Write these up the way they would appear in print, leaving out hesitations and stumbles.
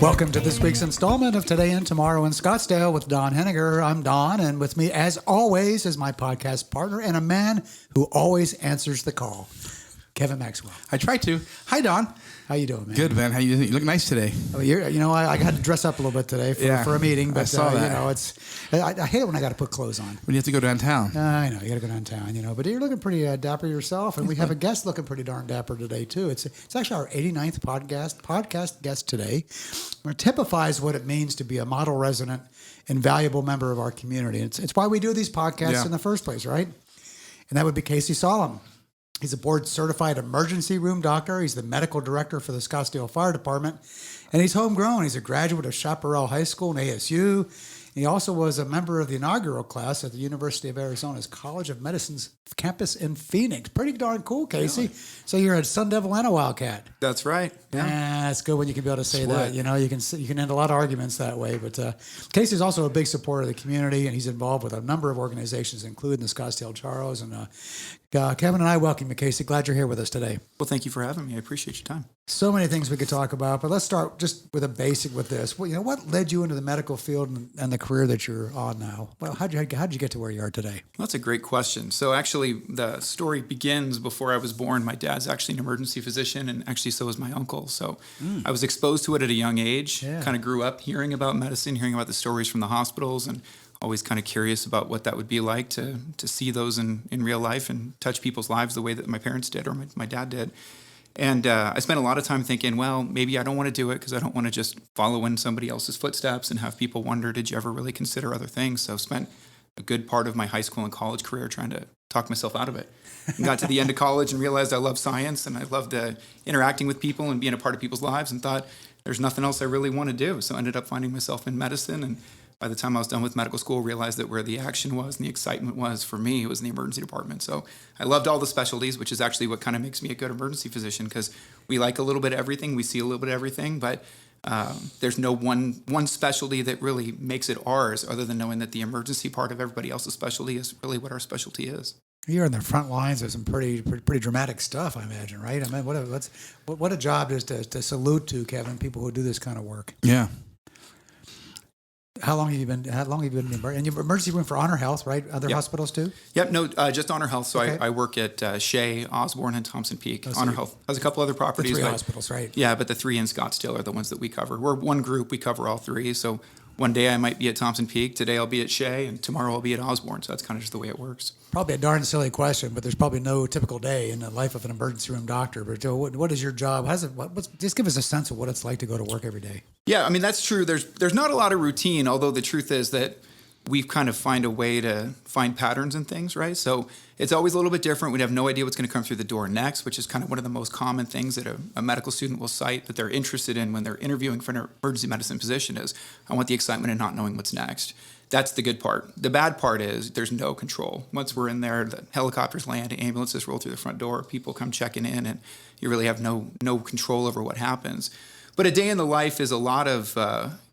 Welcome to this week's installment of Today and Tomorrow in Scottsdale with Don Henniger. I'm Don, and with me, as always, is my podcast partner and a man who always answers the call, Kevin Maxwell. I try to. Hi, Don. How you doing, man? Good, man. How you doing? You look nice today. Oh, I had to dress up a little bit today for a meeting, but I saw that. I hate it when I got to put clothes on. When you have to go downtown. I know you got to go downtown, but you're looking pretty dapper yourself, and we have a guest looking pretty darn dapper today too. It's actually our 89th podcast guest today. It typifies what it means to be a model resident and valuable member of our community. It's why we do these podcasts in the first place, right? And that would be Casey Solem. He's a board-certified emergency room doctor. He's the medical director for the Scottsdale Fire Dept, and he's homegrown. He's a graduate of Chaparral High School and ASU. He also was a member of the inaugural class at the University of Arizona's College of Medicine's campus in Phoenix. Pretty darn cool, Casey. Really? So you're a Sun Devil and a Wildcat. That's right. Yeah, it's good when you can be able to say that. You can end a lot of arguments that way. But Casey's also a big supporter of the community, and he's involved with a number of organizations, including the Scottsdale Charros. And Kevin and I welcome you, Casey. Glad you're here with us today. Well, thank you for having me. I appreciate your time. So many things we could talk about, but let's start just with a basic with this. Well, what led you into the medical field and the career that you're on now? Well, how'd you get to where you are today? Well, that's a great question. So actually, the story begins before I was born. My dad's actually an emergency physician, and actually so is my uncle. So I was exposed to it at a young age, kind of grew up hearing about medicine, hearing about the stories from the hospitals, and always kind of curious about what that would be like to see those in real life and touch people's lives the way that my parents did or my dad did. And I spent a lot of time thinking, well, maybe I don't want to do it because I don't want to just follow in somebody else's footsteps and have people wonder, did you ever really consider other things? So spent a good part of my high school and college career trying to talk myself out of it. And got to the end of college and realized I loved science and I loved interacting with people and being a part of people's lives and thought there's nothing else I really want to do. So I ended up finding myself in medicine, and by the time I was done with medical school, realized that where the action was and the excitement was for me, it was in the emergency department. So I loved all the specialties, which is actually what kind of makes me a good emergency physician, because we like a little bit of everything, we see a little bit of everything, but there's no one specialty that really makes it ours, other than knowing that the emergency part of everybody else's specialty is really what our specialty is. You're in the front lines of some pretty dramatic stuff, I imagine, right? I mean, what a job is to salute to, Kevin, people who do this kind of work. Yeah. How long have you been in your emergency room for Honor Health, right? Other hospitals too? Yep, no, just Honor Health. So okay. I work at Shea, Osborne, and Thompson Peak. Honor Health has a couple other properties. The three hospitals, right? Yeah, but the three in Scottsdale are the ones that we cover. We're one group, we cover all three. So one day I might be at Thompson Peak, today I'll be at Shea, and tomorrow I'll be at Osborne. So that's kind of just the way it works. Probably a darn silly question, but there's probably no typical day in the life of an emergency room doctor. But Joe, what is your job? Just give us a sense of what it's like to go to work every day. Yeah, I mean, that's true. There's not a lot of routine, although the truth is that we kind of find a way to find patterns and things, right? So it's always a little bit different. We have no idea what's going to come through the door next, which is kind of one of the most common things that a medical student will cite that they're interested in when they're interviewing for an emergency medicine position is, I want the excitement of not knowing what's next. That's the good part. The bad part is there's no control. Once we're in there, the helicopters land, ambulances roll through the front door, people come checking in, and you really have no control over what happens. But a day in the life is a lot of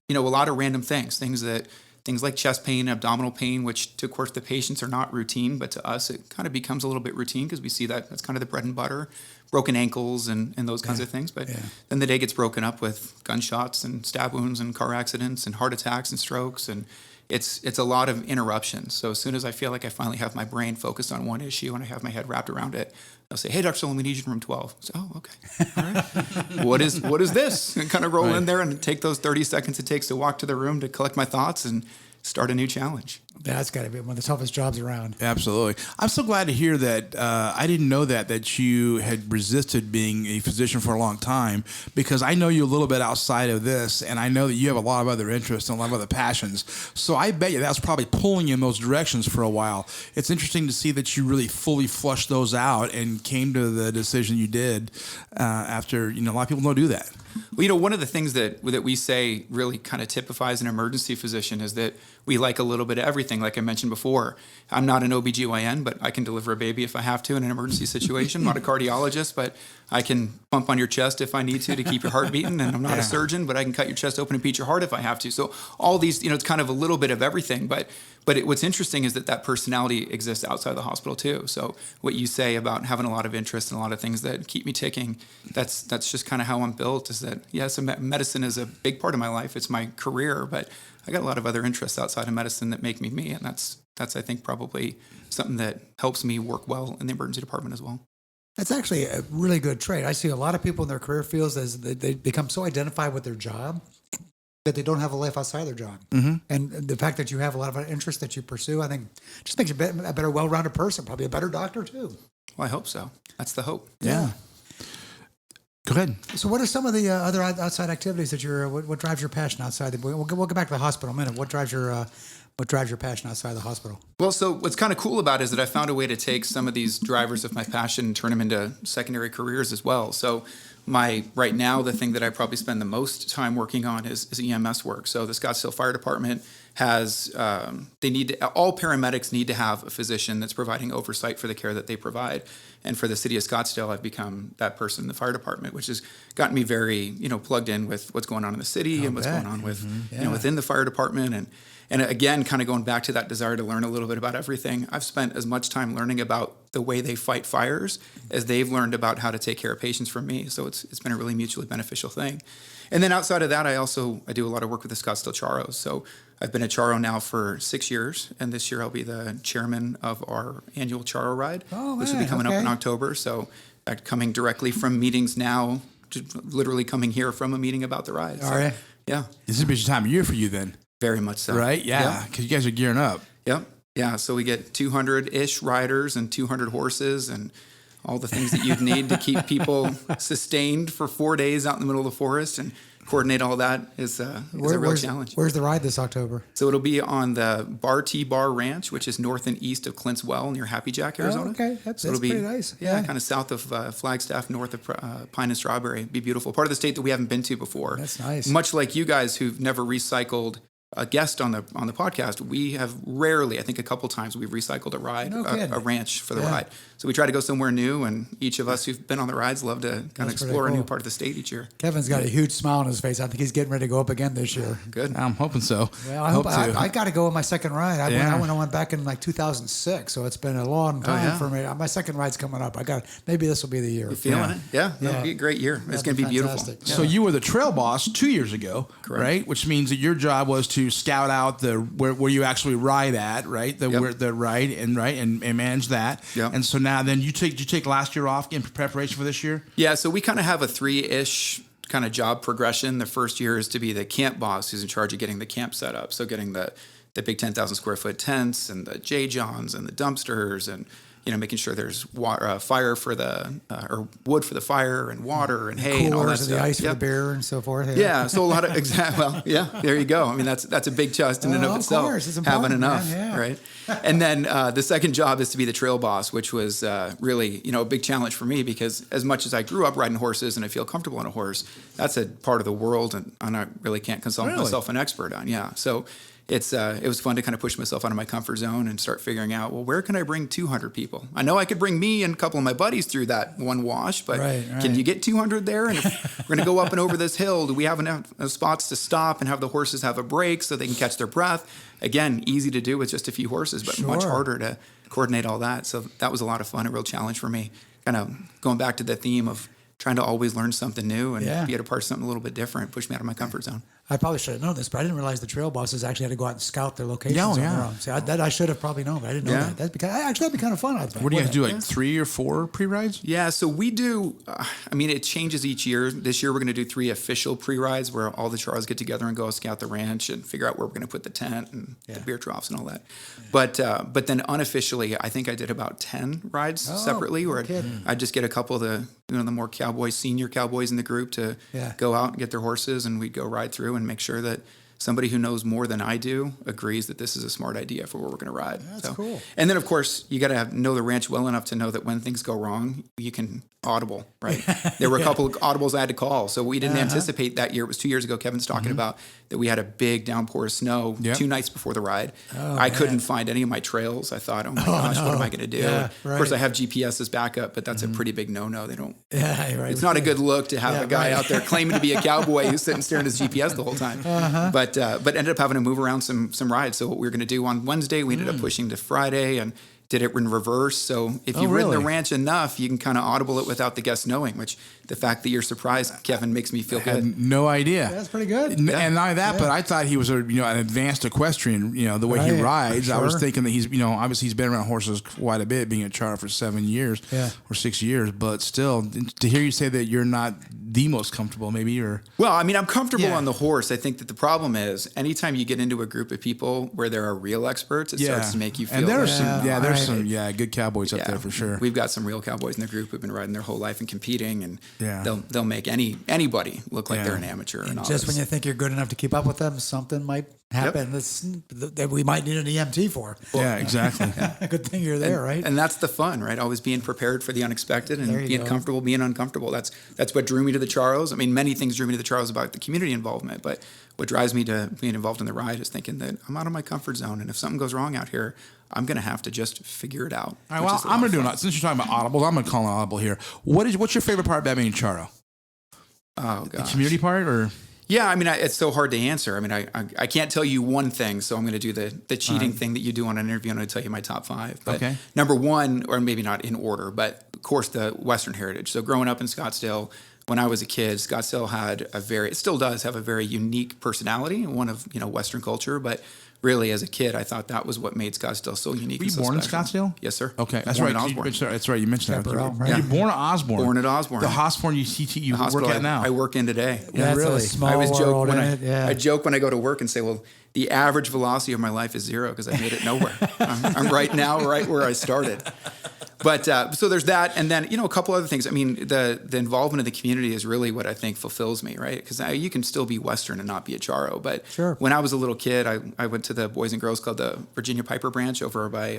random things like chest pain, abdominal pain, which to, of course, the patients are not routine, but to us it kind of becomes a little bit routine because we see that's kind of the bread and butter, broken ankles and those kinds of things. But then the day gets broken up with gunshots and stab wounds and car accidents and heart attacks and strokes, and it's a lot of interruptions. So as soon as I feel like I finally have my brain focused on one issue and I have my head wrapped around it, I'll say, hey, Dr. Solem, we need you in room 12. So, oh, okay. All right. What is this? And kind of roll in there and take those 30 seconds it takes to walk to the room to collect my thoughts and start a new challenge. That's got to be one of the toughest jobs around. Absolutely. I'm so glad to hear that. I didn't know that you had resisted being a physician for a long time, because I know you a little bit outside of this, and I know that you have a lot of other interests and a lot of other passions. So I bet you that's probably pulling you in those directions for a while. It's interesting to see that you really fully flushed those out and came to the decision you did after, a lot of people don't do that. Well, one of the things that we say really kind of typifies an emergency physician is that we like a little bit of everything. Like I mentioned before, I'm not an OBGYN, but I can deliver a baby if I have to in an emergency situation. I'm not a cardiologist, but I can bump on your chest if I need to keep your heart beating. And I'm not a surgeon, but I can cut your chest open and beat your heart if I have to. So all these, it's kind of a little bit of everything. But But what's interesting is that personality exists outside the hospital too. So what you say about having a lot of interest in a lot of things that keep me ticking, that's just kind of how I'm built. Is that yes, medicine is a big part of my life. It's my career, but I got a lot of other interests outside of medicine that make me me, and that's I think probably something that helps me work well in the emergency department as well. That's actually a really good trait. I see a lot of people in their career fields as they become so identified with their job that they don't have a life outside their job. Mm-hmm. And the fact that you have a lot of interests that you pursue, I think just makes you a better, well-rounded person, probably a better doctor too. Well, I hope so. That's the hope. Yeah. Go ahead. So what are some of the other outside activities that what drives your passion outside? We'll go back to the hospital in a minute. What drives your passion outside the hospital? Well, so what's kind of cool about it is that I found a way to take some of these drivers of my passion and turn them into secondary careers as well. So right now, the thing that I probably spend the most time working on is EMS work. So the Scottsdale Fire Department has, all paramedics need to have a physician that's providing oversight for the care that they provide. And for the city of Scottsdale, I've become that person in the fire department, which has gotten me very, plugged in with what's going on in the city and what's going on with, within the fire department. And again, kind of going back to that desire to learn a little bit about everything, I've spent as much time learning about the way they fight fires as they've learned about how to take care of patients from me. So it's been a really mutually beneficial thing. And then outside of that, I do a lot of work with the Scottsdale Charros. So I've been a Charro now for 6 years, and this year I'll be the chairman of our annual Charro ride, which will be coming up in October. So coming directly from meetings now, to literally coming here from a meeting about the ride. All right. Yeah. This is a busy time of year for you then. Very much so. Right? Yeah. Because you guys are gearing up. Yep. Yeah. So we get 200-ish riders and 200 horses and all the things that you'd need to keep people sustained for 4 days out in the middle of the forest, and coordinate all that is a real challenge. Where's the ride this October? So it'll be on the Bar T Bar Ranch, which is north and east of Clint's Well near Happy Jack, Arizona. Oh, okay. That's pretty nice. Yeah, kind of south of Flagstaff, north of Pine and Strawberry. It'd be beautiful. Part of the state that we haven't been to before. That's nice. Much like you guys who've never recycled a guest on the podcast, we have rarely, I think a couple times, we've recycled a ride, a ranch for the ride. So we try to go somewhere new, and each of us who've been on the rides love to kind of explore a new part of the state each year. Kevin's got a huge smile on his face. I think he's getting ready to go up again this year. Good. I'm hoping so. Well, I got to go on my second ride. I went back in like 2006, so it's been a long time for me. My second ride's coming up. Maybe this will be the year. You feeling it? Yeah. It'll be a great year. It's going to be beautiful. Yeah. So you were the trail boss 2 years ago, right? Which means that your job was to scout out where you actually ride at, right? Where the ride and manage that. Yep. And so now then you take last year off in preparation for this year? Yeah, so we kind of have a 3-ish kind of job progression. The first year is to be the camp boss who's in charge of getting the camp set up. So getting the big 10,000 square foot tents and the J-Johns and the dumpsters and making sure there's fire for or wood for the fire and water and hay and all that stuff. The ice for the beer and so forth. Yeah, so a lot of there you go. I mean, that's a big chest in and of itself. Course, it's having enough, man, right? And then the second job is to be the trail boss, which was really a big challenge for me because as much as I grew up riding horses and I feel comfortable on a horse, that's a part of the world and I really can't consider myself an expert on. Yeah, so. It was fun to kind of push myself out of my comfort zone and start figuring out, well, where can I bring 200 people? I know I could bring me and a couple of my buddies through that one wash, but can you get 200 there? And if we're going to go up and over this hill, do we have enough spots to stop and have the horses have a break so they can catch their breath? Again, easy to do with just a few horses, but much harder to coordinate all that. So that was a lot of fun, a real challenge for me. Kind of going back to the theme of trying to always learn something new and be a part of something a little bit different, push me out of my comfort zone. I probably should have known this, but I didn't realize the trail bosses actually had to go out and scout their locations on their own. See, that I should have probably known, but I didn't know that. That'd be kind of fun, I think. What do you guys do, like 3 or 4 pre-rides? Yeah, so we do, it changes each year. This year we're going to do 3 official pre-rides where all the Charros get together and go scout the ranch and figure out where we're going to put the tent and the beer troughs and all that. But then unofficially, I think I did about 10 rides separately where I'd just get a couple of the more senior cowboys in the group to go out and get their horses, and we'd go ride through and make sure that somebody who knows more than I do agrees that this is a smart idea for where we're going to ride. That's cool. And then, of course, you got to know the ranch well enough to know that when things go wrong, you can audible, right? There were a couple of audibles I had to call. So we didn't anticipate that year. It was 2 years ago, Kevin's talking about, that we had a big downpour of snow 2 nights before the ride. I couldn't find any of my trails. I thought, oh my gosh, what am I going to do? Yeah, of course, I have GPS as backup, but that's a pretty big no-no. They don't. Yeah, right. It's not a good look to have a guy out there claiming to be a cowboy who's sitting staring at his GPS the whole time. but ended up having to move around some rides. So what we were going to do on Wednesday, we ended up pushing to Friday and did it in reverse. So if you've ridden the ranch enough, you can kind of audible it without the guests knowing, which the fact that you're surprised, Kevin, makes me feel good. Had no idea. That's pretty good. And not only that, but I thought he was an advanced equestrian, the way he rides. Sure. I was thinking that he's, obviously he's been around horses quite a bit, being a Charro for 7 years or 6 years, but still to hear you say that you're not the most comfortable maybe, or. Well, I mean, I'm comfortable on the horse. I think that the problem is anytime you get into a group of people where there are real experts, it starts to make you feel. And there are there's some good cowboys up there for sure. We've got some real cowboys in the group who've been riding their whole life and competing, and they'll make anybody look like they're an amateur. And just when you think you're good enough to keep up with them, something might happen that we might need an EMT for. Yeah, exactly. Good thing you're there, right? And that's the fun, right? Always being prepared for the unexpected and being comfortable being uncomfortable. That's what drew me to the Charros. I mean, many things drew me to the Charros about the community involvement, but what drives me to being involved in the ride is thinking that I'm out of my comfort zone, and if something goes wrong out here, I'm going to have to just figure it out. All right, well, I'm going to do it. Since you're talking about audibles, I'm going to call an audible here. What's your favorite part about being a Charro? Oh, gosh. The community part, or? Yeah, I mean, it's so hard to answer. I mean, I can't tell you one thing, so I'm going to do the cheating thing that you do on an interview, and I'm going to tell you my top 5. But number 1, or maybe not in order, but of course the Western heritage. So growing up in Scottsdale, when I was a kid, Scottsdale had it still does have a very unique personality, one of Western culture, but really, as a kid, I thought that was what made Scottsdale so unique. Were you and so born special. in Scottsdale? Yes, sir. Okay, that's born right. in Osborne. That's right. You mentioned Chaparral, that. right? You're born at Osborne. Born at Osborne. The Osborne you work at now. I work in today. Yeah, that's really. a small world, I joke when I go to work and say, well, the average velocity of my life is 0 because I made it nowhere. I'm right now, right where I started. But so there's that, and then a couple other things. I mean, the involvement of the community is really what I think fulfills me, right? Because you can still be Western and not be a Charro. But when I was a little kid, I went to the Boys and Girls Club, the Virginia Piper branch over by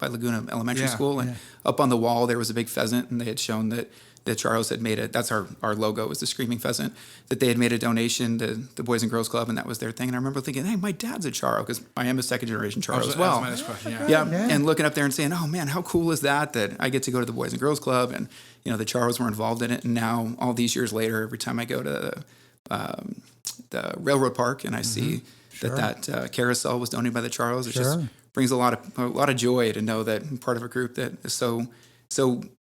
Laguna Elementary School, and up on the wall there was a big pheasant, and they had shown that the Charros had made it. That's our logo, was the screaming pheasant. That they had made a donation to the Boys and Girls Club, and that was their thing. And I remember thinking, hey, my dad's a Charro, because I am a second generation Charro as well. That's my next question. Yeah, and looking up there and saying, oh man, how cool is that I get to go to the Boys and Girls Club, and the Charros were involved in it. And now all these years later, every time I go to the railroad park and I see that carousel was donated by the Charros, it just brings a lot of joy to know that I'm part of a group that is so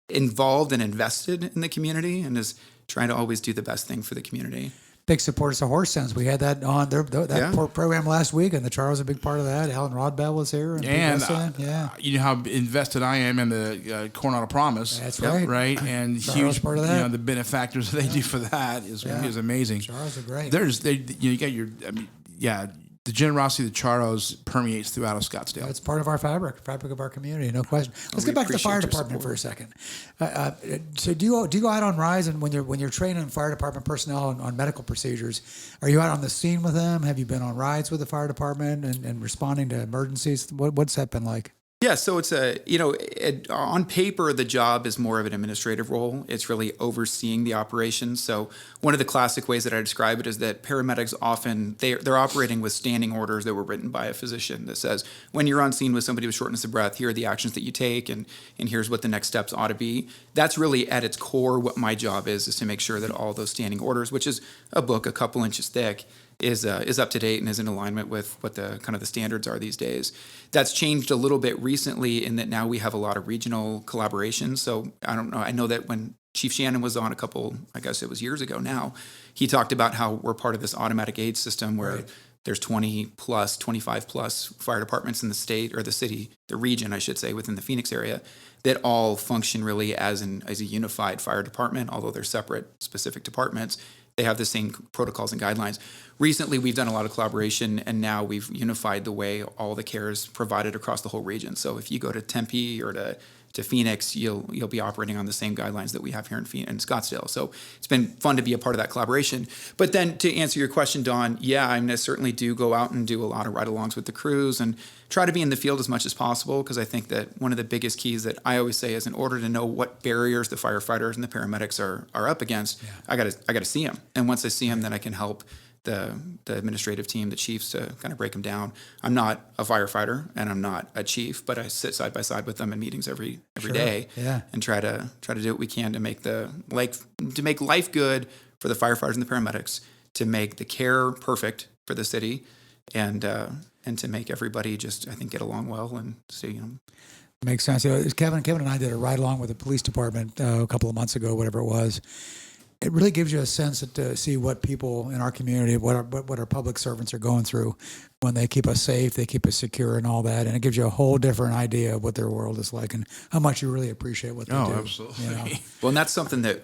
involved and invested in the community and is trying to always do the best thing for the community. Big supporters of horse sense. We had that on program last week, and the Charros a big part of that. Alan Rodbell was here, and you know how invested I am in the Coronado Promise. That's right, right, and Charros huge part of that. The benefactors that they do for that is amazing. Charros are great. You got your the generosity of the Charros permeates throughout Scottsdale. It's part of our fabric of our community, no question. Let's get back to the fire department for a second. So do you go out on rides, and when you're training fire department personnel on medical procedures, are you out on the scene with them? Have you been on rides with the fire department and responding to emergencies? What's that been like? Yeah, so it's on paper, the job is more of an administrative role. It's really overseeing the operations. So one of the classic ways that I describe it is that paramedics often, they're operating with standing orders that were written by a physician that says, when you're on scene with somebody with shortness of breath, here are the actions that you take, and here's what the next steps ought to be. That's really at its core what my job is to make sure that all those standing orders, which is a book a couple inches thick, is up to date and is in alignment with what the kind of the standards are these days. That's changed a little bit recently in that now we have a lot of regional collaboration. So I don't know. I know that when Chief Shannon was on I guess it was years ago now, he talked about how we're part of this automatic aid system where there's 20 plus, 25 plus fire departments in the state or the city, the region, I should say, within the Phoenix area that all function really as a unified fire department, although they're separate specific departments. They have the same protocols and guidelines. Recently, we've done a lot of collaboration, and now we've unified the way all the care is provided across the whole region. So if you go to Tempe or to Phoenix, you'll be operating on the same guidelines that we have here in Scottsdale. So it's been fun to be a part of that collaboration. But then to answer your question, Dawn, I certainly do go out and do a lot of ride-alongs with the crews and try to be in the field as much as possible, because I think that one of the biggest keys that I always say is in order to know what barriers the firefighters and the paramedics are up against, I got to see them. And once I see them, then I can help the administrative team, the chiefs, to kind of break them down. I'm not a firefighter and I'm not a chief, but I sit side by side with them in meetings every day and try to do what we can to make life good for the firefighters and the paramedics, to make the care perfect for the city, and to make everybody just, I think, get along well and see. Makes sense. Kevin and I did a ride along with the police department a couple of months ago, whatever it was. It really gives you a sense to see what people in our community, what our public servants are going through when they keep us safe, they keep us secure, and all that. And it gives you a whole different idea of what their world is like and how much you really appreciate what they do. Oh, absolutely. Well, and that's something that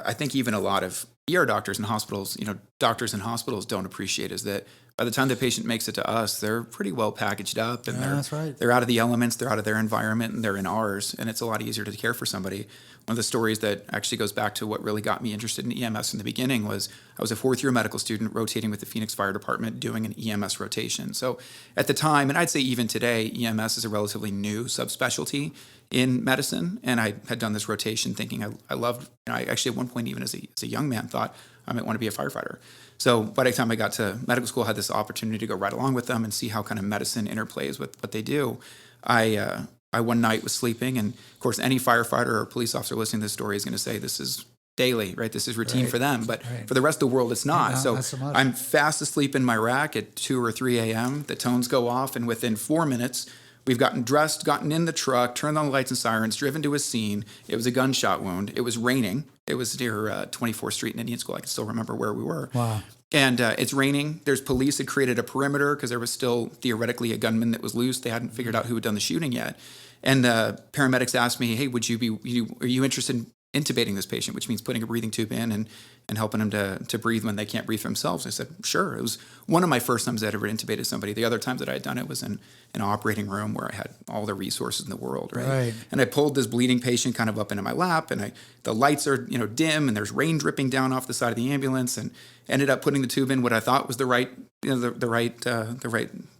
I think even a lot of ER doctors and hospitals, doctors and hospitals don't appreciate, is that by the time the patient makes it to us, they're pretty well packaged up, and that's right. They're out of the elements, they're out of their environment, and they're in ours, and it's a lot easier to care for somebody. One of the stories that actually goes back to what really got me interested in EMS in the beginning was I was a fourth-year medical student rotating with the Phoenix Fire Department doing an EMS rotation. So at the time, and I'd say even today, EMS is a relatively new subspecialty in medicine, and I had done this rotation thinking I loved, I actually at one point even as a young man thought I might want to be a firefighter. So by the time I got to medical school, I had this opportunity to go right along with them and see how kind of medicine interplays with what they do. I one night was sleeping, and of course, any firefighter or police officer listening to this story is going to say this is daily, right? This is routine for them, but for the rest of the world, it's not. Not so I'm fast asleep in my rack at 2 or 3 a.m. The tones go off, and within 4 minutes, we've gotten dressed, gotten in the truck, turned on the lights and sirens, driven to a scene. It was a gunshot wound. It was raining. It was near 24th Street in Indian School. I can still remember where we were. Wow. And it's raining. There's police had created a perimeter because there was still theoretically a gunman that was loose. They hadn't figured out who had done the shooting yet. And paramedics asked me, hey, are you interested in intubating this patient, which means putting a breathing tube in and helping them to breathe when they can't breathe for themselves? I said, sure. It was one of my first times I'd ever intubated somebody. The other times that I had done it was in an operating room where I had all the resources in the world, right? And I pulled this bleeding patient kind of up into my lap, and the lights are dim, and there's rain dripping down off the side of the ambulance, and ended up putting the tube in what I thought was the right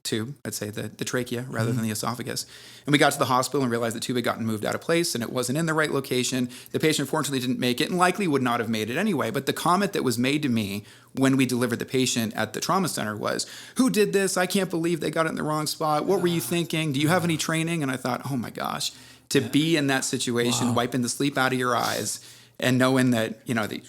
tube. I'd say the trachea rather than the esophagus. And we got to the hospital and realized the tube had gotten moved out of place and it wasn't in the right location. The patient unfortunately didn't make it and likely would not have made it anyway. But the comment that was made to me when we delivered the patient at the trauma center was, who did this? I can't believe they got it in the wrong spot. What were you thinking? Do you have any training? And I thought, oh my gosh, to be in that situation, wiping the sleep out of your eyes and knowing that, the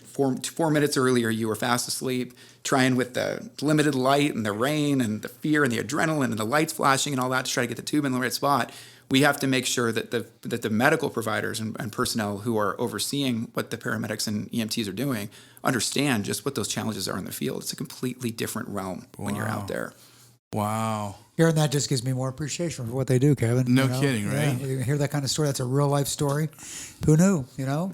4 minutes earlier you were fast asleep, trying with the limited light and the rain and the fear and the adrenaline and the lights flashing and all that to try to get the tube in the right spot. We have to make sure that the medical providers and personnel who are overseeing what the paramedics and EMTs are doing understand just what those challenges are in the field. It's a completely different realm when you're out there. Wow. Hearing that just gives me more appreciation for what they do, Kevin. No kidding, right? Yeah, you hear that kind of story. That's a real life story. Who knew,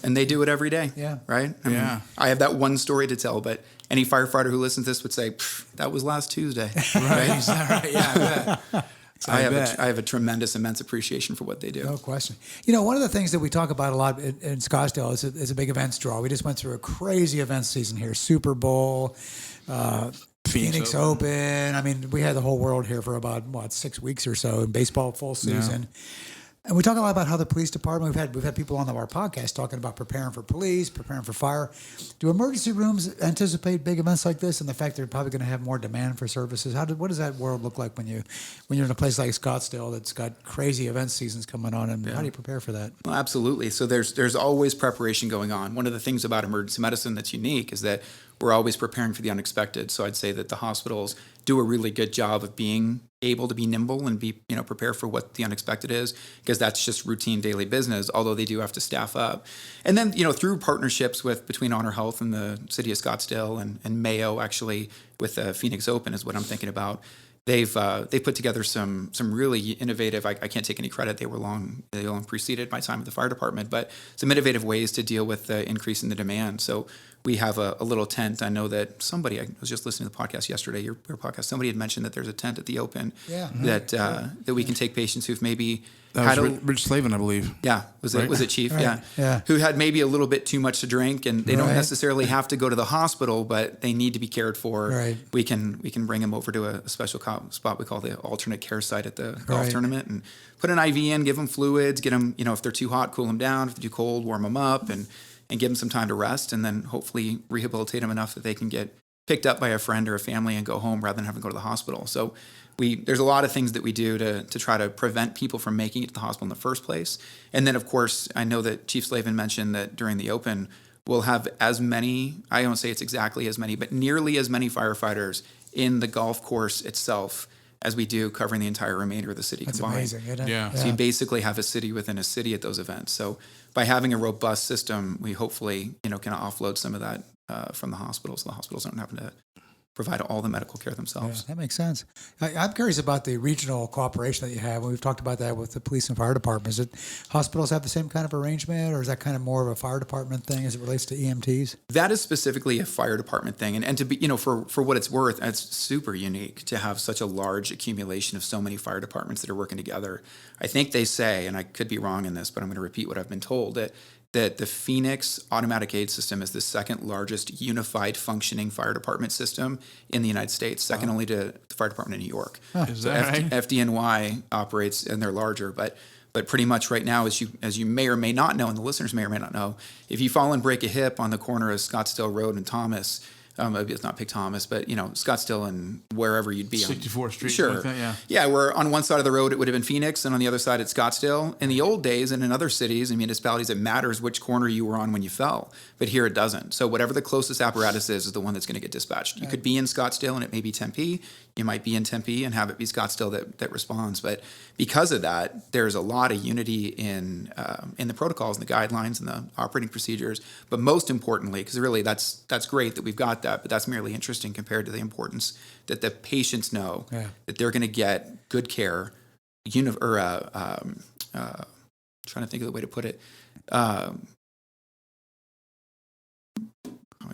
And they do it every day. Yeah. Right? I mean, I have that one story to tell, but any firefighter who listens to this would say, that was last Tuesday. Right? Is that right? Yeah, I bet. I have a tremendous, immense appreciation for what they do. No question. One of the things that we talk about a lot in Scottsdale is a big events draw. We just went through a crazy event season here. Super Bowl, Phoenix Open. I mean, we had the whole world here for about 6 weeks or so in baseball full season. Yeah. And we talk a lot about how the police department, we've had people on our podcast talking about preparing for police, preparing for fire. Do emergency rooms anticipate big events like this and the fact they're probably going to have more demand for services? What does that world look like when you're in a place like Scottsdale that's got crazy event seasons coming on, and how do you prepare for that? Well, absolutely. So there's always preparation going on. One of the things about emergency medicine that's unique is that we're always preparing for the unexpected. So I'd say that the hospitals do a really good job of being able to be nimble and be prepared for what the unexpected is, because that's just routine daily business, although they do have to staff up. And then through partnerships between Honor Health and the city of Scottsdale and Mayo, actually with the Phoenix Open is what I'm thinking about. They've put together some really innovative. I can't take any credit. They long preceded my time at the fire department, but some innovative ways to deal with the increase in the demand. So we have a little tent. I know that I was just listening to the podcast yesterday, your podcast. Somebody had mentioned that there's a tent at the Open that we can take patients who've maybe that was Rich Slavin, I believe. Yeah, was it Chief? Right. Yeah, who had maybe a little bit too much to drink, and they don't necessarily have to go to the hospital, but they need to be cared for. Right. We can bring them over to a special spot we call the alternate care site at the golf tournament, and put an IV in, give them fluids, get them if they're too hot, cool them down. If they're too cold, warm them up, and give them some time to rest, and then hopefully rehabilitate them enough that they can get picked up by a friend or a family and go home rather than having to go to the hospital. So there's a lot of things that we do to try to prevent people from making it to the hospital in the first place. And then, of course, I know that Chief Slavin mentioned that during the Open, we'll have as many, I don't say it's exactly as many, but nearly as many firefighters in the golf course itself as we do covering the entire remainder of the city That's combined. amazing, isn't it? Yeah. So you basically have a city within a city at those events. So by having a robust system, we hopefully, can offload some of that from the hospitals. The hospitals aren't having to provide all the medical care themselves. That makes sense. I'm curious about the regional cooperation that you have. We've talked about that with the police and fire departments. Did hospitals have the same kind of arrangement, or is that kind of more of a fire department thing as it relates to EMTs? That is specifically a fire department thing. And to be, for what it's worth, it's super unique to have such a large accumulation of so many fire departments that are working together. I think they say, and I could be wrong in this, but I'm going to repeat what I've been told, that the Phoenix automatic aid system is the second largest unified functioning fire department system in the United States, second only to the fire department in New York. Is that right? FDNY operates, and they're larger, but pretty much right now, as you may or may not know, and the listeners may or may not know, if you fall and break a hip on the corner of Scottsdale Road and Thomas, maybe it's not Pick Thomas, but Scottsdale and wherever you'd be 64th Street, sure, like that, yeah. Where on one side of the road it would have been Phoenix, and on the other side it's Scottsdale. In the old days, and in other cities and municipalities, it matters which corner you were on when you fell, but here it doesn't. So whatever the closest apparatus is the one that's going to get dispatched. You could be in Scottsdale and it may be Tempe. You might be in Tempe and have it be Scottsdale that responds. But because of that, there's a lot of unity in the protocols and the guidelines and the operating procedures. But most importantly, because really that's great that we've got that, but that's merely interesting compared to the importance that the patients know that they're going to get good care. Trying to think of the way to put it.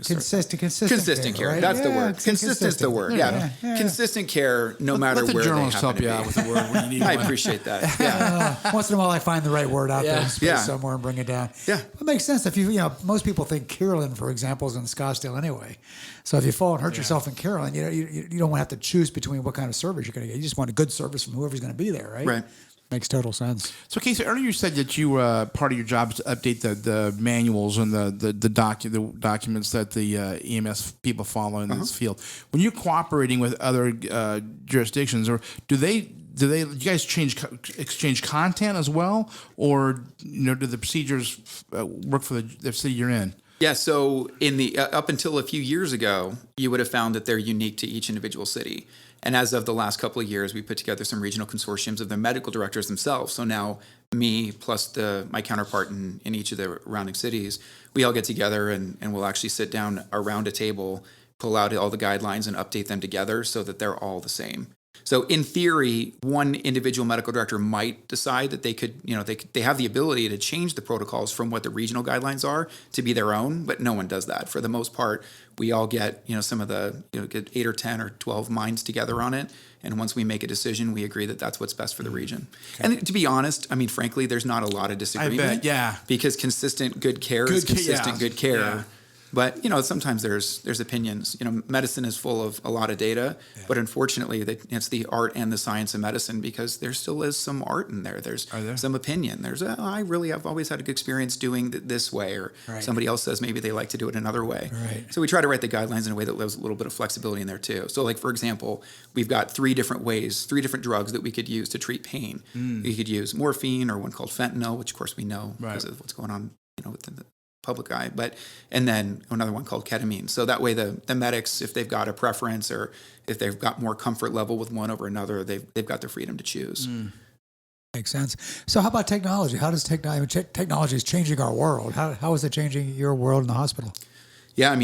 Consistent care. Right? That's the word. Consistent is the word. Yeah. Consistent care, no matter let where the they journalists happen help you to out be. with the word when you need I one. appreciate that. Yeah. Once in a while, I find the right word out there in space Yeah. somewhere and bring it down. Yeah. It makes sense. If most people think Carolyn, for example, is in Scottsdale anyway. So if you fall and hurt yourself in Carolyn, you don't want to have to choose between what kind of service you're going to get. You just want a good service from whoever's going to be there, right? Right. Makes total sense. So, Casey, earlier you said that you part of your job is to update the manuals and the documents that the EMS people follow in this field. When you're cooperating with other jurisdictions, or do you guys exchange content as well, or do the procedures work for the city you're in? Yeah, so in the up until a few years ago, you would have found that they're unique to each individual city. And as of the last couple of years, we put together some regional consortiums of the medical directors themselves. So now me plus my counterpart in each of the surrounding cities, we all get together and we'll actually sit down around a table, pull out all the guidelines and update them together so that they're all the same. So in theory, one individual medical director might decide that they could, they have the ability to change the protocols from what the regional guidelines are to be their own, but no one does that. For the most part, we all get, some of the, get 8 or 10 or 12 minds together on it. And once we make a decision, we agree that that's what's best for the region. Okay. And to be honest, frankly, there's not a lot of disagreement. I bet, yeah. Because consistent good care is consistent good care. Yeah. But, sometimes there's opinions. Medicine is full of a lot of data, but unfortunately, it's the art and the science of medicine because there still is some art in there. There's some opinion. I've always had a good experience doing it this way, or somebody else says maybe they like to do it another way. Right. So we try to write the guidelines in a way that leaves a little bit of flexibility in there too. So like, for example, we've got 3 different drugs that we could use to treat pain. We could use morphine or one called fentanyl, which of course we know because of what's going on, within the public eye, and then another one called ketamine. So that way the medics, if they've got a preference or if they've got more comfort level with one over another, they've got the freedom to choose. Makes sense. So how about technology? How does technology is changing our world? How is it changing your world in the hospital? Yeah,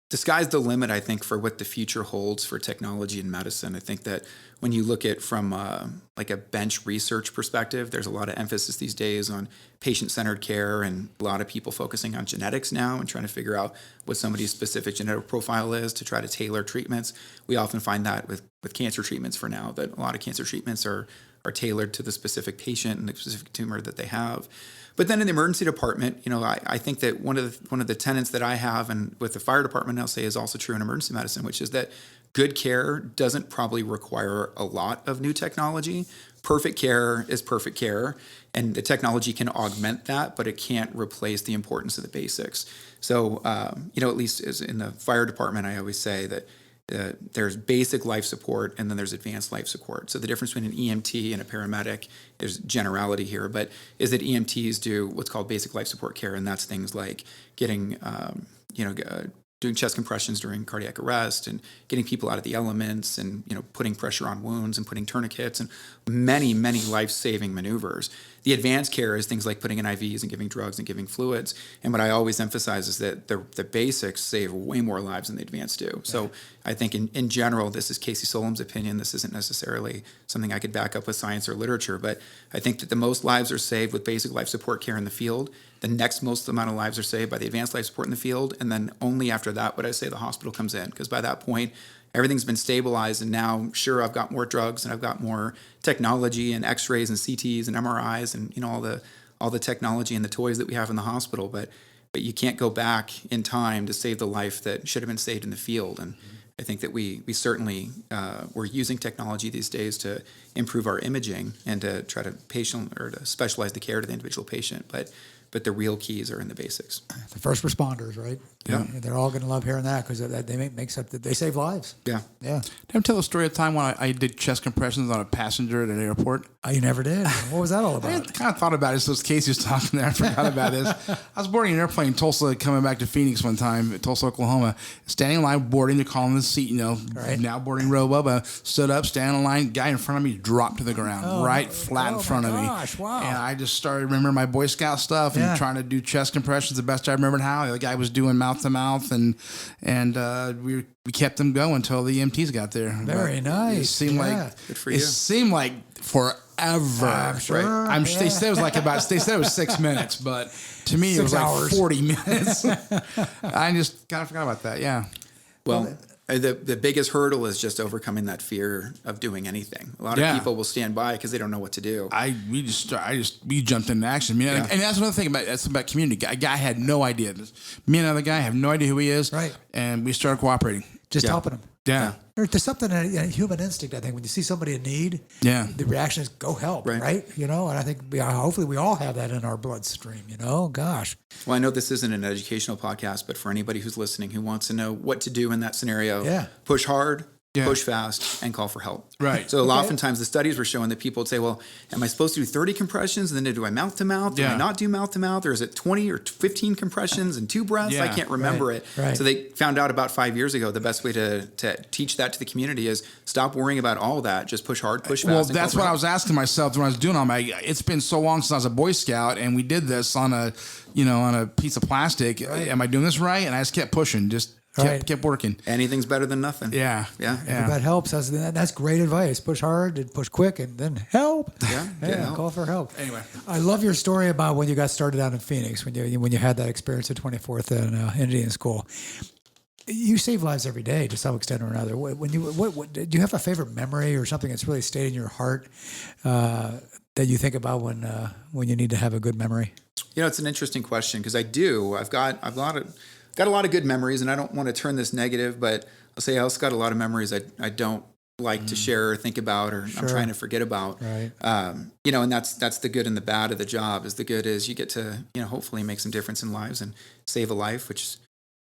the sky's the limit, I think, for what the future holds for technology in medicine. I think that when you look at from like a bench research perspective, there's a lot of emphasis these days on patient-centered care and a lot of people focusing on genetics now and trying to figure out what somebody's specific genetic profile is to try to tailor treatments. We often find that with cancer treatments for now, that a lot of cancer treatments are tailored to the specific patient and the specific tumor that they have. But then in the emergency department, I think that one of the tenets that I have, and with the fire department, I'll say is also true in emergency medicine, which is that good care doesn't probably require a lot of new technology. Perfect care is perfect care, and the technology can augment that, but it can't replace the importance of the basics. So, at least as in the fire department, I always say that there's basic life support and then there's advanced life support. So the difference between an EMT and a paramedic, there's generality here, but is that EMTs do what's called basic life support care, and that's things like getting, doing chest compressions during cardiac arrest and getting people out of the elements and, putting pressure on wounds and putting tourniquets and many, many life-saving maneuvers. The advanced care is things like putting in IVs and giving drugs and giving fluids. And what I always emphasize is that the basics save way more lives than the advanced do. So I think in general, this is Casey Solem's opinion. This isn't necessarily something I could back up with science or literature, but I think that the most lives are saved with basic life support care in the field. The next most amount of lives are saved by the advanced life support in the field. And then only after that would I say the hospital comes in, because by that point, everything's been stabilized, and now, sure, I've got more drugs and I've got more technology and X-rays and CTs and MRIs and all the technology and the toys that we have in the hospital. But you can't go back in time to save the life that should have been saved in the field. And I think that we certainly we're using technology these days to improve our imaging and to try to to specialize the care to the individual patient. But the real keys are in the basics. The first responders, right? Yeah. They're all going to love hearing that because they save lives. Yeah. Yeah. Did I tell a story of a time when I did chest compressions on a passenger at an airport? Oh, you never did? What was that all I about? kind of thought about it. So Casey was talking there. I forgot about this. I was boarding an airplane in Tulsa, coming back to Phoenix one time, Tulsa, Oklahoma. Standing in line, boarding, they're calling the seat, Right. now boarding row, blah. Stood up, standing in line. Guy in front of me dropped to the ground, flat in front of me. Gosh, wow. And I just started remembering my Boy Scout stuff and trying to do chest compressions the best I remembered how. The other guy was doing mouth to mouth, and we kept them going until the EMTs got there. Very nice. It seemed Good for you. It seemed like forever. I'm sure. Right. They said it was 6 minutes, but to me it was 6 hours. like 40 minutes. I just kind of forgot about that. Yeah. Well, the biggest hurdle is just overcoming that fear of doing anything. A lot of people will stand by because they don't know what to do. We jumped into action. And that's another thing about community. A guy had no idea. Me and another guy have no idea who he is. Right. And we started cooperating. Just helping them. Yeah. There's something in a human instinct, I think, when you see somebody in need, the reaction is go help, right? And I think hopefully we all have that in our bloodstream, gosh. Well, I know this isn't an educational podcast, but for anybody who's listening who wants to know what to do in that scenario, push hard, push fast, and call for help. Right. So oftentimes the studies were showing that people would say, well, am I supposed to do 30 compressions and then do I mouth to mouth? Do I not do mouth to mouth? Or is it 20 or 15 compressions and 2 breaths? I can't remember it. Right. So they found out about 5 years ago the best way to teach that to the community is stop worrying about all that. Just push hard, push fast. Well, that's what I was asking myself when I was doing all it's been so long since I was a Boy Scout and we did this on a piece of plastic. Right. Am I doing this right? And I just kept pushing, kept working. Anything's better than nothing. Yeah. That helps. That's great advice. Push hard and push quick and then help. Yeah. Call for help. Anyway. I love your story about when you got started out in Phoenix, when you had that experience at 24th and Indian School. You save lives every day to some extent or another. Do you have a favorite memory or something that's really stayed in your heart that you think about when you need to have a good memory? It's an interesting question because I do. I've got a lot of good memories, and I don't want to turn this negative, but I'll say I also got a lot of memories I don't like to share or think about, or I'm trying to forget about. Right. And that's the good and the bad of the job. Is the good is you get to hopefully make some difference in lives and save a life, which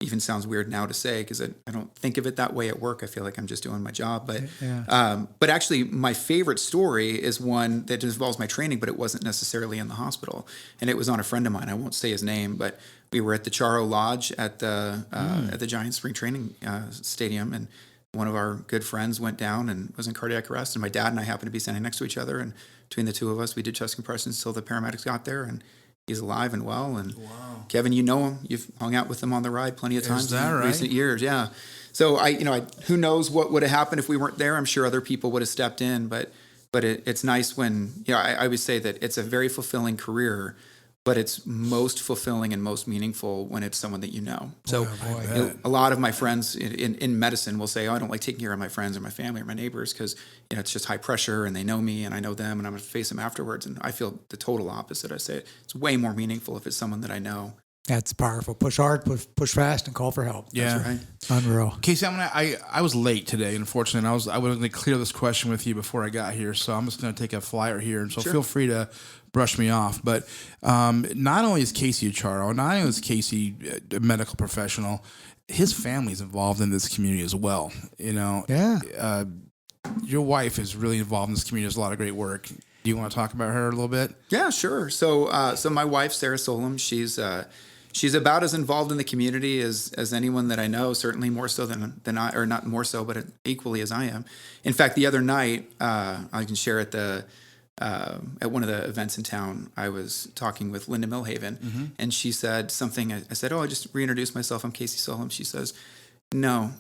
even sounds weird now to say because I don't think of it that way at work. I feel like I'm just doing my job. But actually, my favorite story is one that involves my training, but it wasn't necessarily in the hospital. And it was on a friend of mine. I won't say his name, but we were at the Chaparral Lodge at the Giants spring training stadium, and one of our good friends went down and was in cardiac arrest. And my dad and I happened to be standing next to each other, and between the two of us, we did chest compressions until the paramedics got there, and he's alive and well. And Kevin, you know him. You've hung out with him on the ride plenty of times in recent years. Yeah. So who knows what would have happened if we weren't there? I'm sure other people would have stepped in, but it's nice when, I would say that it's a very fulfilling career, but it's most fulfilling and most meaningful when it's someone that you know. So a lot of my friends in medicine will say, I don't like taking care of my friends or my family or my neighbors because it's just high pressure and they know me and I know them and I'm going to face them afterwards. And I feel the total opposite. I say it's way more meaningful if it's someone that I know. That's powerful. Push hard, push fast, and call for help. Yeah. That's right. Unreal. Casey, I was late today, unfortunately. I was going to clear this question with you before I got here, so I'm just going to take a flyer here, and so feel free to brush me off. But not only is Casey a Charro, not only is Casey a medical professional, his family's involved in this community as well. Yeah. Your wife is really involved in this community. Does a lot of great work. Do you want to talk about her a little bit? Yeah, sure. So my wife, Sarah Solem, she's she's about as involved in the community as anyone that I know, certainly more so than I, or not more so, but equally as I am. In fact, the other night, I can share at one of the events in town, I was talking with Linda Milhaven, and she said something. I said, "Oh, I just reintroduced myself. I'm Casey Solem." She says, "No,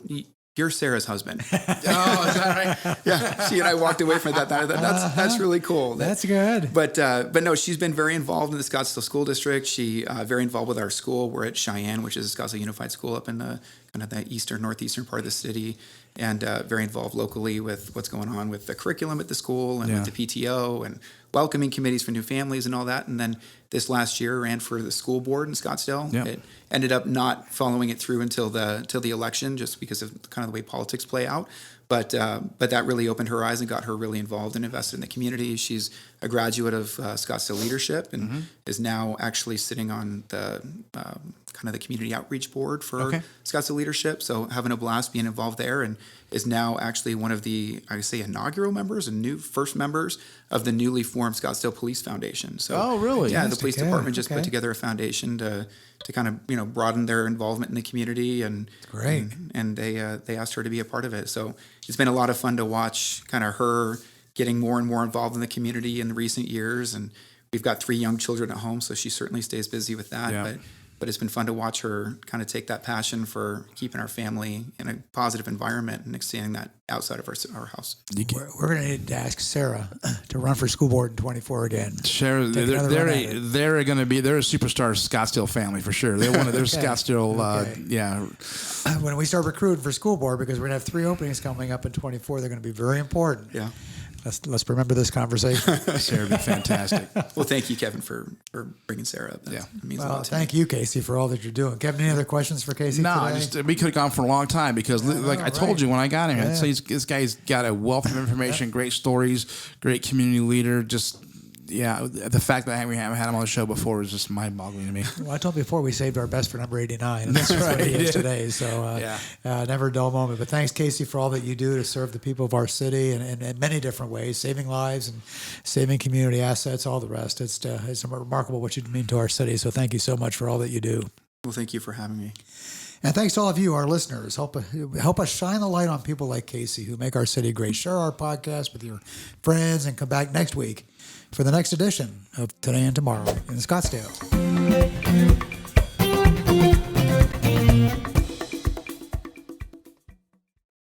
you're Sarah's husband." Oh, is that right? Yeah, she and I walked away from that. I thought, that's really cool. That's good. But no, she's been very involved in the Scottsdale School District. She very involved with our school. We're at Cheyenne, which is a Scottsdale Unified School up in the kind of the northeastern part of the city, and very involved locally with what's going on with the curriculum at the school and with the PTO and welcoming committees for new families and all that. And then this last year ran for the school board in Scottsdale. Yep. It ended up not following it through until the election, just because of kind of the way politics play out. But that really opened her eyes and got her really involved and invested in the community. She's a graduate of Scottsdale Leadership and is now actually sitting on the kind of the community outreach board for Scottsdale Leadership. So having a blast being involved there, and is now actually one of the, I would say, inaugural members and first members of the newly formed Scottsdale Police Foundation. So, oh, really? Yeah, the police department just put together a foundation to kind of broaden their involvement in the community, and great. And they asked her to be a part of it. So it's been a lot of fun to watch kind of her getting more and more involved in the community in the recent years. And we've got 3 young children at home, so she certainly stays busy with that. Yeah. But it's been fun to watch her kind of take that passion for keeping our family in a positive environment and extending that outside of our house. We're going to need to ask Sarah to run for school board in 24 again. Sure, they're going to be, they're a superstar Scottsdale family for sure. They're one of their Scottsdale, When we start recruiting for school board, because we're going to have 3 openings coming up in 24, they're going to be very important. Yeah. Let's remember this conversation. Sarah would be fantastic. Well, thank you, Kevin, for bringing Sarah up. That means a lot to me. Thank you, Casey, for all that you're doing. Kevin, any other questions for Casey today? We could have gone for a long time because, I told you when I got him, I'd say this guy's got a wealth of information, great stories, great community leader. Just, the fact that we haven't had him on the show before is just mind-boggling to me. Well, I told you before we saved our best for number 89. And that's right. What he is today. So never a dull moment. But thanks, Casey, for all that you do to serve the people of our city in many different ways, saving lives and saving community assets, all the rest. It's remarkable what you mean to our city. So thank you so much for all that you do. Well, thank you for having me. And thanks to all of you, our listeners. Help us shine the light on people like Casey who make our city great. Share our podcast with your friends and come back next week for the next edition of Today and Tomorrow in Scottsdale.